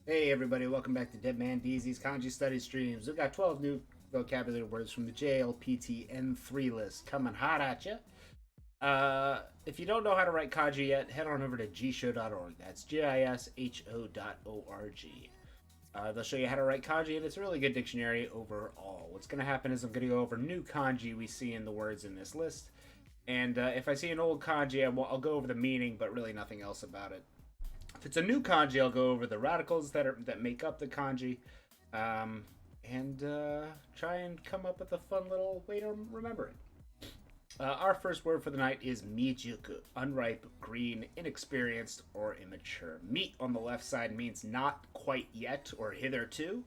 Hey everybody, welcome back to Dead Man DZ's Kanji Study Streams. We've got 12 new vocabulary words from the JLPT N3 list coming hot at you. If you don't know how to write kanji yet, head on over to gisho.org. That's gisho.org. They'll show you how to write kanji, and it's a really good dictionary overall. What's going to happen is I'm going to go over new kanji we see in the words in this list. And if I see an old kanji, I'll go over the meaning, but really nothing else about it. If it's a new kanji, I'll go over the radicals that make up the kanji, and try and come up with a fun little way to remember it. Our first word for the night is mijuku, unripe, green, inexperienced, or immature. Mi on the left side means not quite yet or hitherto,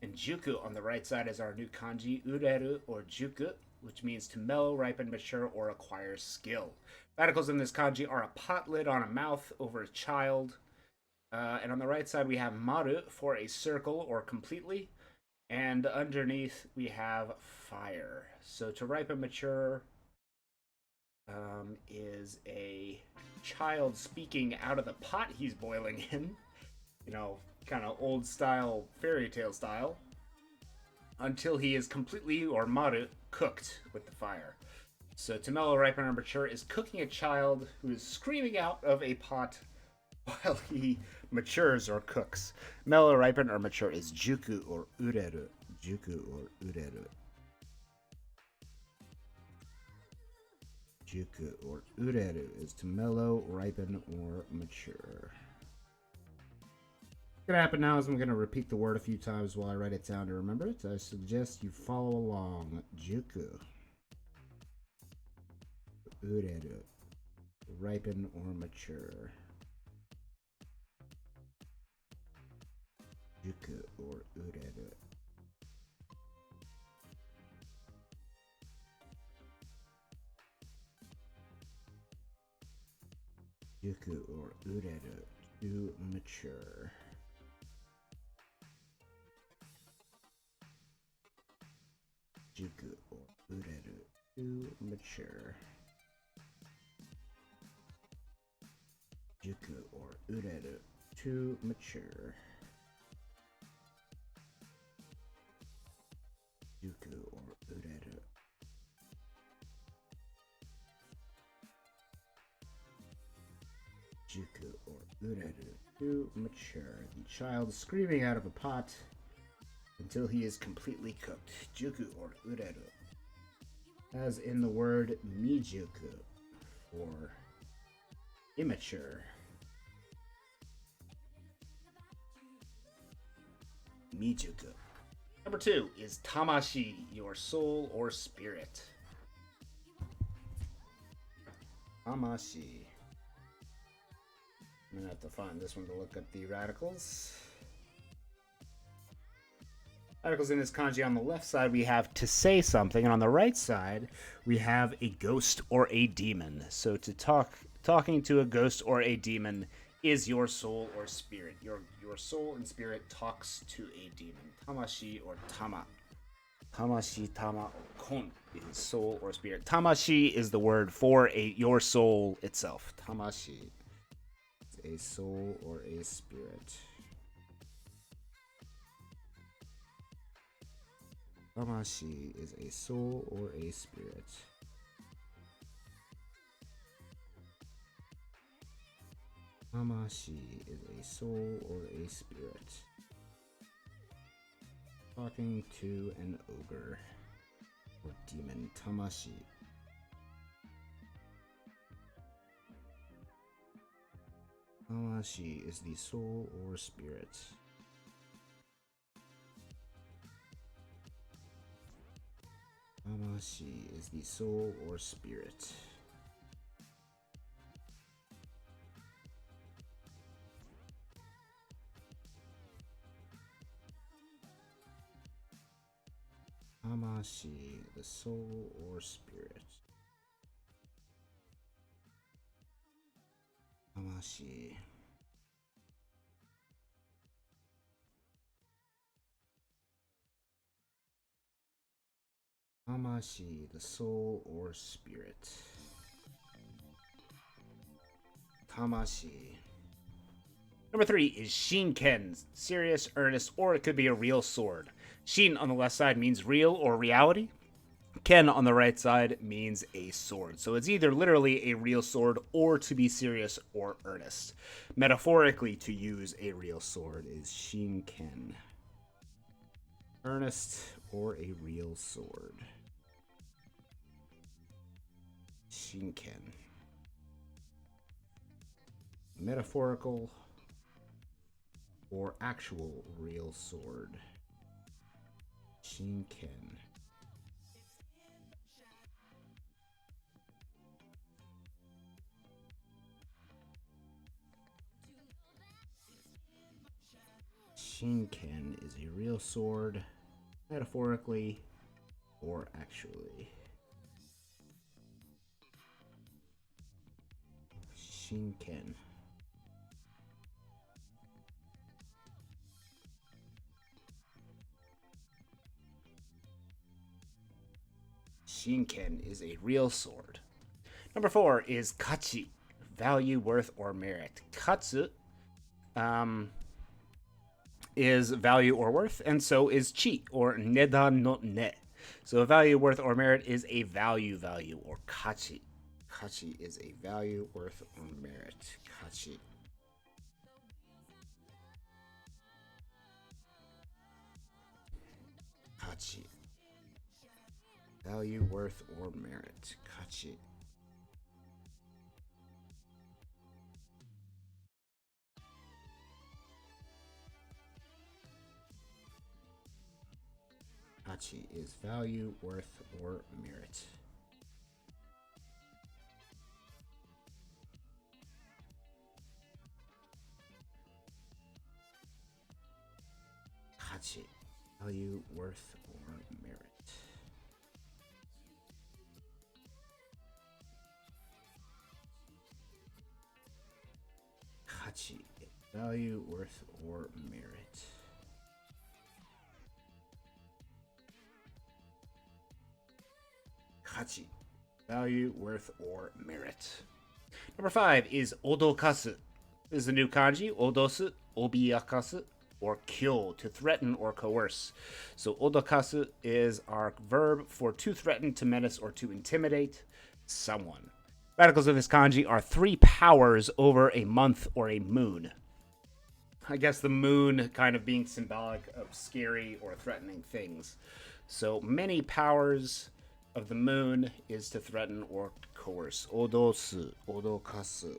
and juku on the right side is our new kanji ureru or juku, which means to mellow, ripen, mature, or acquire skill. Radicals in this kanji are a pot lid on a mouth over a child, and on the right side, we have maru for a circle or completely. And underneath, we have fire. So to ripen mature is a child speaking out of the pot he's boiling in. You know, kind of old style, fairy tale style. Until he is completely, or maru, cooked with the fire. So to mellow, ripen, or mature is cooking a child who is screaming out of a pot while he matures or cooks. Mellow, ripen, or mature is juku or ureru. Juku or ureru. Juku or ureru is to mellow, ripen, or mature. What's gonna happen now is I'm gonna repeat the word a few times while I write it down to remember it. I suggest you follow along. Juku. Ureru. Ripen or mature. Juku or ureru. Juku or ureru, to mature. Juku or ureru, to mature. Juku or ureru, to mature. Juku or ureru. Juku or ureru, to mature. The child screaming out of a pot until he is completely cooked. Juku or ureru. As in the word mijuku for immature. Mijuku. Number 2 is tamashi, your soul or spirit. Tamashi. I'm gonna have to find this one to look up the radicals. Radicals in this kanji on the left side we have to say something, and on the right side we have a ghost or a demon. So to talking to a ghost or a demon is your soul or spirit. Your soul and spirit talks to a demon. Tamashi or tama. Tamashi, tama, or kon is soul or spirit. Tamashi is the word for your soul itself. Tamashi is a soul or a spirit. Tamashi is a soul or a spirit. Tamashi is a soul or a spirit. Talking to an ogre or demon. Tamashi. Tamashi is the soul or spirit. Tamashi is the soul or spirit. Tamashi, the soul or spirit. Tamashi. Tamashi, the soul or spirit. Tamashi. Number 3 is Shinken, serious, earnest, or it could be a real sword. Shin on the left side means real or reality. Ken on the right side means a sword. So it's either literally a real sword or to be serious or earnest. Metaphorically, to use a real sword is Shinken. Earnest or a real sword. Shinken. Metaphorical or actual real sword. Shinken. Shinken is a real sword, metaphorically or actually. Shinken. Shinken is a real sword. Number 4 is kachi, value, worth, or merit. Katsu is value or worth, and so is chi, or nedan no ne. So a value, worth, or merit is a value, or kachi. Kachi is a value, worth, or merit. Kachi. Kachi. Value, worth, or merit. Kachi. Kachi is value, worth, or merit. Kachi. Value, worth, or merit. Kachi. Value, worth, or merit. Kachi. Value, worth, or merit. Number 5 is odokasu. This is the new kanji. Odosu, obiakasu, or kyo, to threaten or coerce. So odokasu is our verb for to threaten, to menace, or to intimidate someone. Radicals of this kanji are 3 powers over a month or a moon. I guess the moon kind of being symbolic of scary or threatening things. So many powers of the moon is to threaten or coerce. Odosu, odokasu.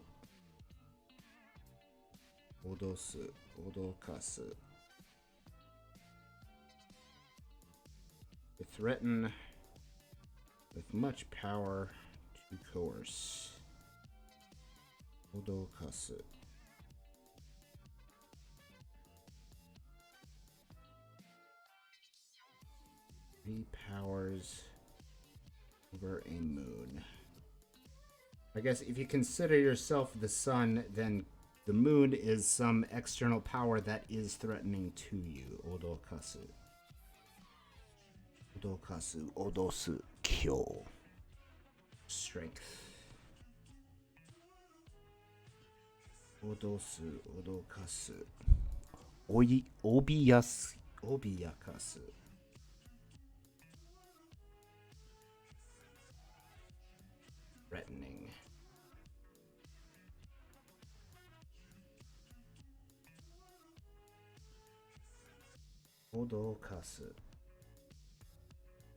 Odosu, odokasu. To threaten with much power, to coerce. Odokasu. 3 powers over a moon. I guess if you consider yourself the sun, then the moon is some external power that is threatening to you. Odokasu. Odokasu, odosu, kyo. Strength. Odosu, odokasu. Obiyasu, obiyakasu. Threatening. Odokasu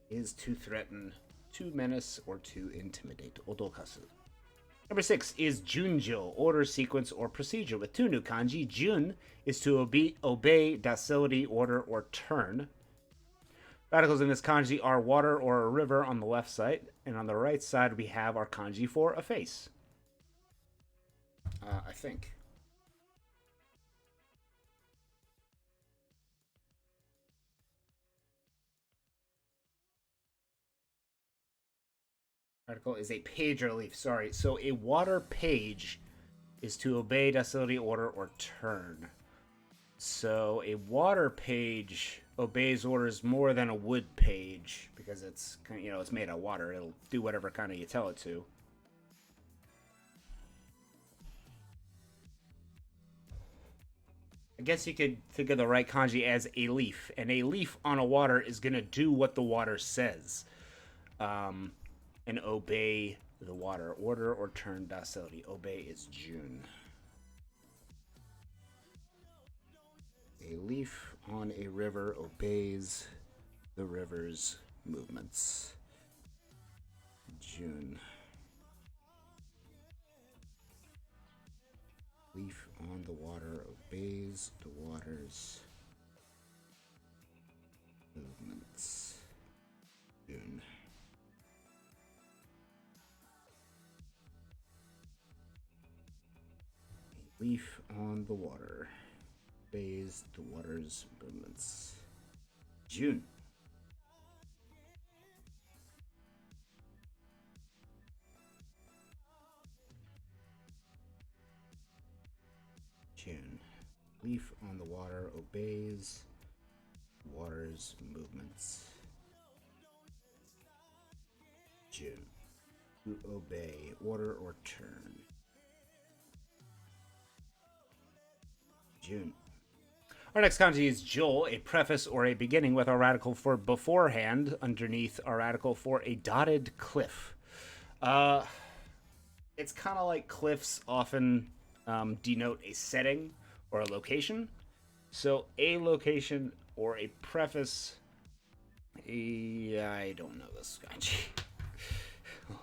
is to threaten, to menace, or to intimidate. Odokasu. Number 6 is junjo, order, sequence, or procedure, with 2 new kanji. Jun is to obey, docility, order, or turn. Radicals in this kanji are water or a river on the left side, and on the right side we have our kanji for a face. I think. Article is a page or leaf. Sorry. So a water page is to obey, docility, order, or turn. So a water page obeys orders more than a wood page because it's it's made of water. It'll do whatever kind of you tell it to. I guess you could think of the right kanji as a leaf, and a leaf on a water is going to do what the water says, um, and obey the water. Order or turn docility. Obey is June. A leaf on a river obeys the river's movements. June. Leaf on the water obeys the water's movements. June. A leaf on the water obeys the water's movements. June. June. Leaf on the water obeys water's movements. June. To obey, order, or turn. June. Our next kanji is Joel, a preface or a beginning with our radical for beforehand underneath our radical for a dotted cliff. It's kind of like cliffs often denote a setting or a location. So a location or a preface. I don't know this kanji.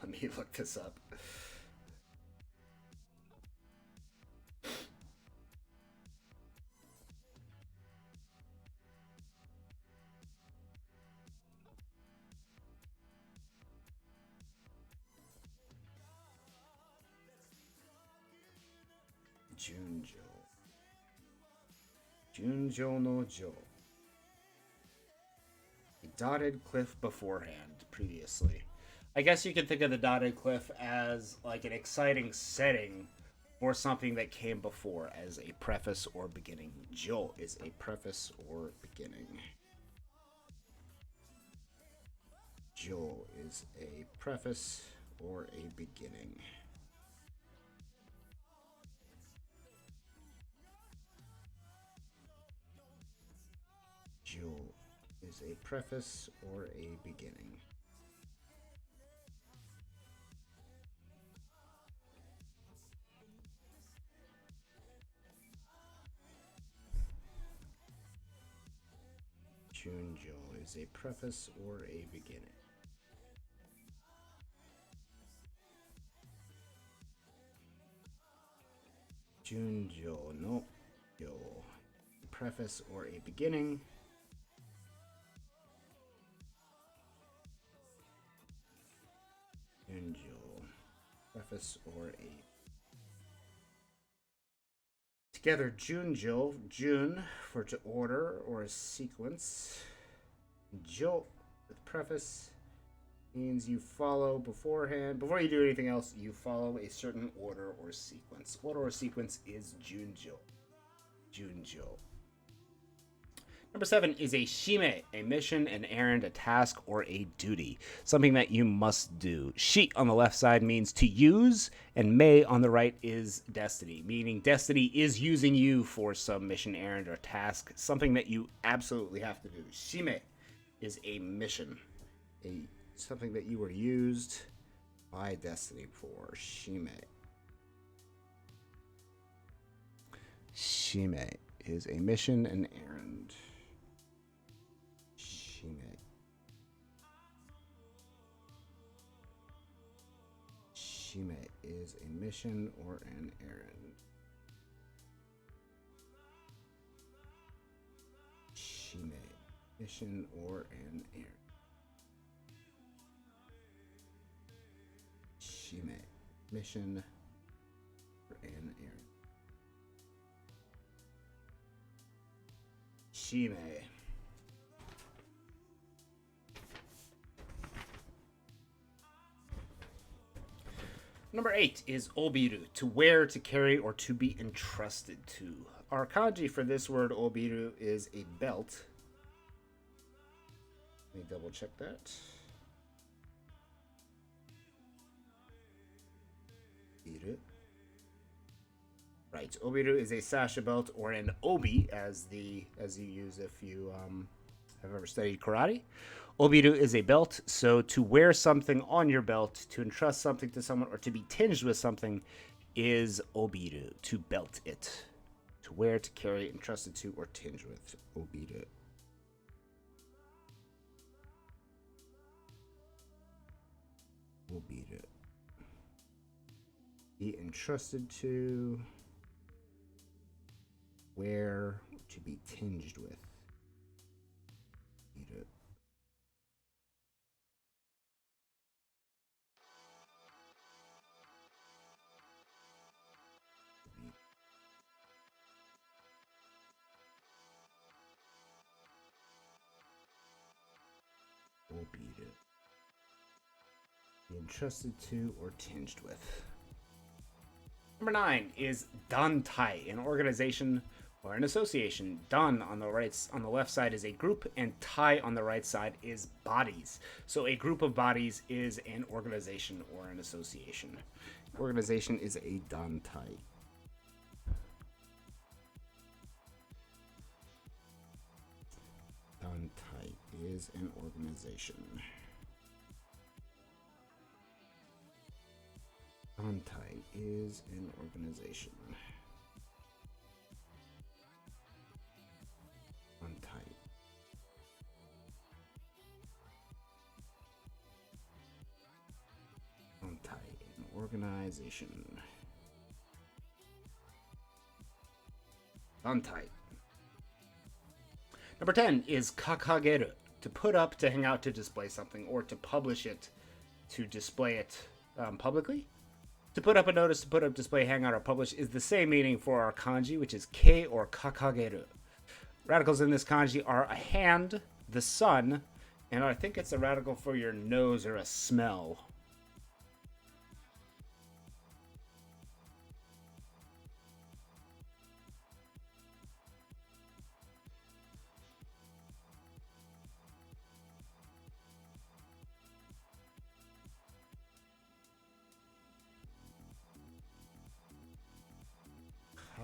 Let me look this up. Junjo. Junjo no Jo. A dotted cliff beforehand, previously. I guess you could think of the dotted cliff as like an exciting setting for something that came before as a preface or beginning. Jo is a preface or beginning. Jo is a preface or a beginning. Jo is a preface or a beginning. Junjo is a preface or a beginning. Junjo no yo. Preface or a beginning. Junjo. Preface or a. Together, Junjo, Jun for to order or a sequence. Jo with preface means you follow beforehand. Before you do anything else, you follow a certain order or sequence. Order or sequence is Junjo. Junjo. Number 7 is a shime, a mission, an errand, a task, or a duty. Something that you must do. Shi on the left side means to use, and mei on the right is destiny, meaning destiny is using you for some mission, errand, or task. Something that you absolutely have to do. Shime is a mission, something that you were used by destiny for. Shime. Shime is a mission, an errand. Shime. Shime is a mission or an errand. Shime, mission or an errand. Shime, mission or an errand. Shime. Number 8 is obiru, to wear, to carry, or to be entrusted to. Our kanji for this word obiru is a belt. Let me double check that. Biru. Right. Obiru is a sasha belt, or an obi, as you use if you have ever studied karate. Obiru is a belt, so to wear something on your belt, to entrust something to someone, or to be tinged with something is obiru, to belt it. To wear, to carry, entrusted to, or tinge with. Obiru. Obiru. Be entrusted to, wear, to be tinged with. Obiru. Obiru. Be entrusted to or tinged with. Number 9 is dantai, an organization or an association. Dan on the left side is a group, and tai on the right side is bodies. So a group of bodies is an organization or an association. Organization is a dantai. Dantai is an organization. Dantai is an organization. Dantai. Dantai, an organization. Dantai. Number 10 is kakageru, to put up, to hang out, to display something, or to publish it, to display it publicly. To put up a notice, to put up, display, hang out, or publish is the same meaning for our kanji, which is kei or kakageru. Radicals in this kanji are a hand, the sun, and I think it's a radical for your nose or a smell.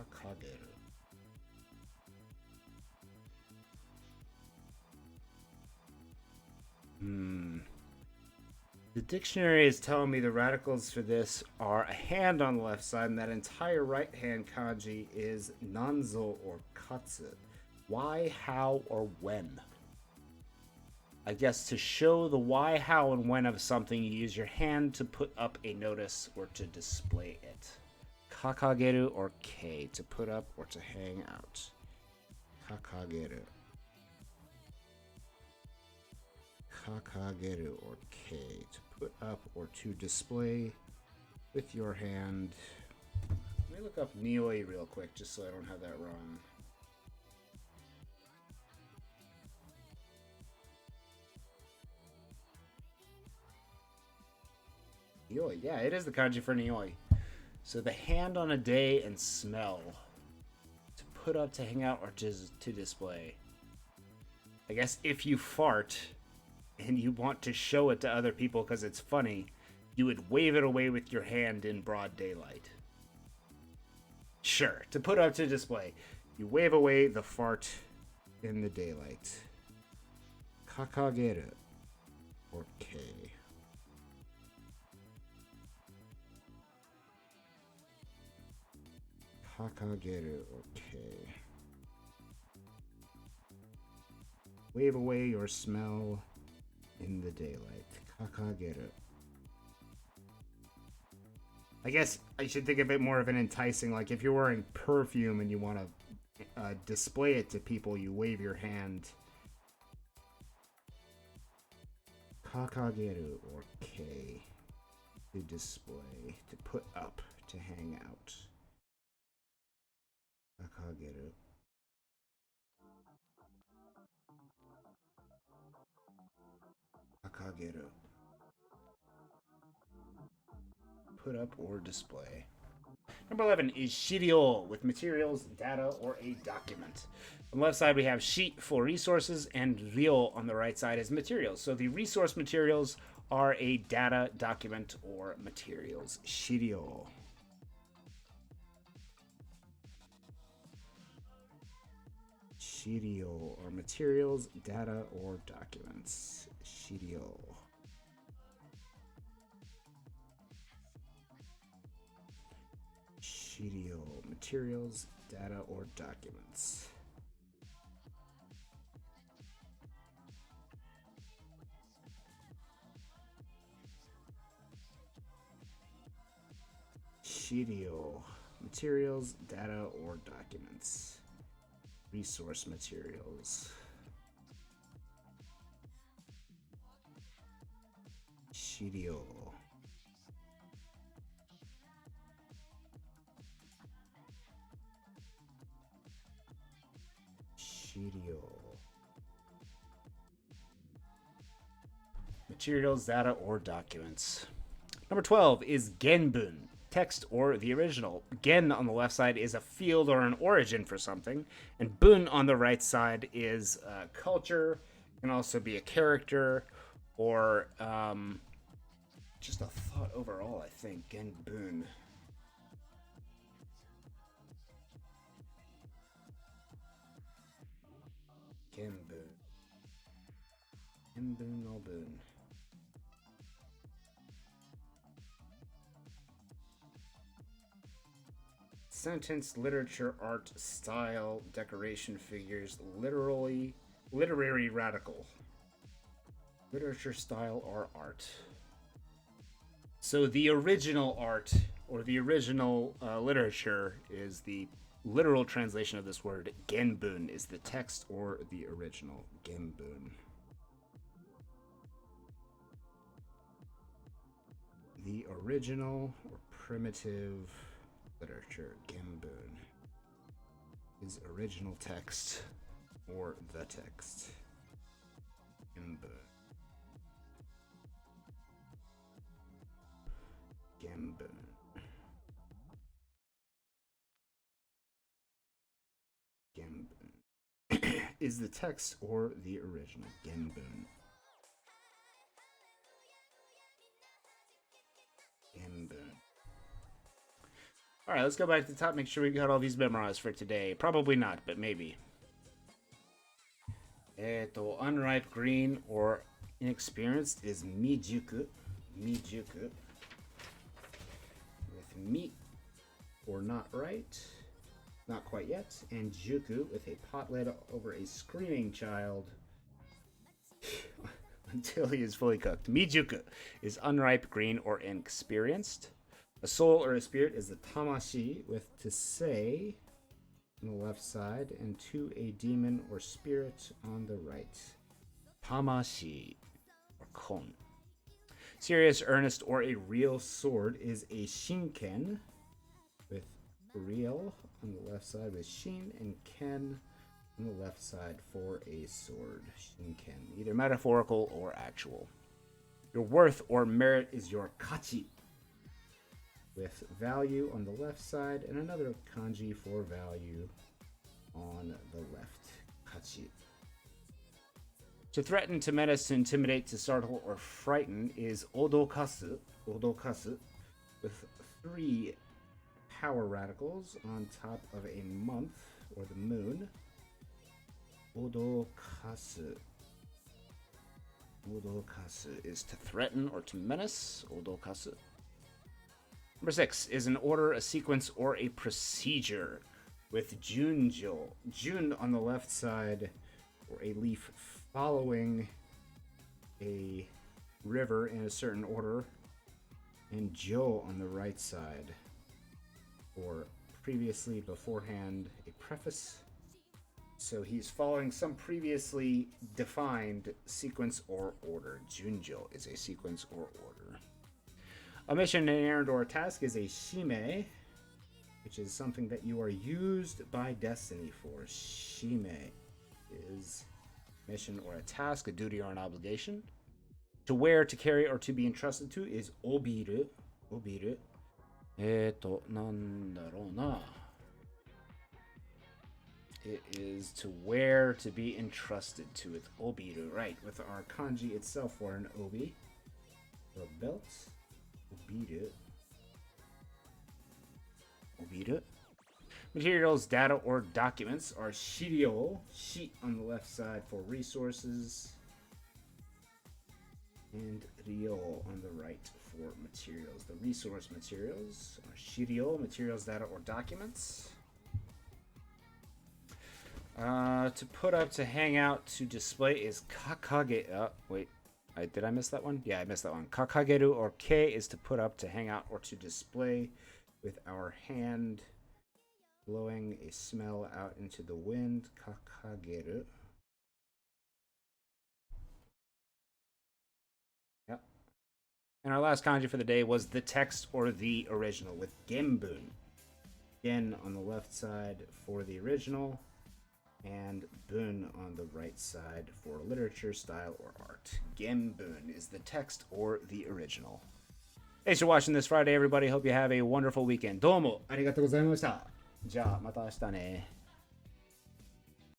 Kakageru. The dictionary is telling me the radicals for this are a hand on the left side, and that entire right hand kanji is nanzo or katsu. Why, how, or when? I guess to show the why, how, and when of something, you use your hand to put up a notice or to display it. Kakageru or kei, to put up or to hang out. Kakageru. Kakageru or kei, to put up or to display with your hand. Let me look up nioi real quick just so I don't have that wrong. Nioi, yeah, it is the kanji for nioi. So the hand on a day and smell. To put up, to hang out, or to display. I guess if you fart and you want to show it to other people because it's funny, you would wave it away with your hand in broad daylight. Sure, to put up, to display. You wave away the fart in the daylight. Kakageru or kei. Kakageru or kei. Wave away your smell in the daylight. Kakageru. I guess I should think a bit more of an enticing, like if you're wearing perfume and you want to display it to people, you wave your hand. Kakageru or kei. To display, to put up, to hang out. Kakageru. Kakageru. Put up or display. Number 11 is shirio, with materials, data, or a document. On the left side, we have sheet for resources, and ryo on the right side is materials. So the resource materials are a data, document, or materials. Shirio. Shirio, or materials, data, or documents. Shirio. Shirio, materials, data, or documents. Shirio, materials, data, or documents. Resource materials. Shirio. Shirio. Materials, data, or documents. Number 12 is Genbun, text or the original. Gen on the left side is a field or an origin for something, and Bun on the right side is culture. It can also be a character or just a thought overall, I think. Genbun. Genbun. Genbun no Bun. Sentence, literature, art, style, decoration, figures, literary radical. Literature, style, or art. So the original art or the original literature is the literal translation of this word. Genbun is the text or the original. Genbun. The original or primitive literature. Genbun is original text or the text. Genbun. Genbun. Genbun is the text or the original. Genbun. Genbun. All right, let's go back to the top. Make sure we got all these memorized for today. Probably not, but maybe. Unripe green or inexperienced is mijuku. Mijuku. With mi or not right. Not quite yet. And juku with a pot lid over a screaming child until he is fully cooked. Mijuku is unripe green or inexperienced. A soul or a spirit is the tamashi with to say on the left side and to a demon or spirit on the right. Tamashi or kon. Serious, earnest, or a real sword is a shinken with real on the left side with shin and ken on the left side for a sword. Shinken, either metaphorical or actual. Your worth or merit is your kachi with value on the left side and another kanji for value on the left. Kachi. To threaten, to menace, to intimidate, to startle, or frighten is odokasu. Odokasu with 3 power radicals on top of a month or the moon. Odokasu. Odokasu is to threaten or to menace. Odokasu. Number 6 is an order, a sequence, or a procedure with junjo. Jun on the left side, or a leaf following a river in a certain order, and jo on the right side, or previously, beforehand, a preface. So he's following some previously defined sequence or order. Junjo is a sequence or order. A mission, an errand, or a task is a shime, which is something that you are used by destiny for. Shime is mission or a task, a duty or an obligation. To wear, to carry, or to be entrusted to is obiru. Obiru. Nandarou na. It is to wear, to be entrusted to. It's obiru, right? With our kanji itself for an obi, or a belt. Obiru. Obiru. Materials, data, or documents are shirio, sheet on the left side for resources, and ryo on the right for materials. The resource materials are shirio, materials, data, or documents. To put up, to hang out, to display is kakage. Wait, did I miss that one? Yeah, I missed that one. Kakageru or ke is to put up, to hang out, or to display with our hand. Blowing a smell out into the wind. Kakageru. Yep. And our last kanji for the day was the text or the original with genbun. Gen on the left side for the original, and bun on the right side for literature, style, or art. Genbun is the text or the original. Thanks for watching this Friday, everybody. Hope you have a wonderful weekend. Domo arigatou gozaimashita. じゃあまた明日ね。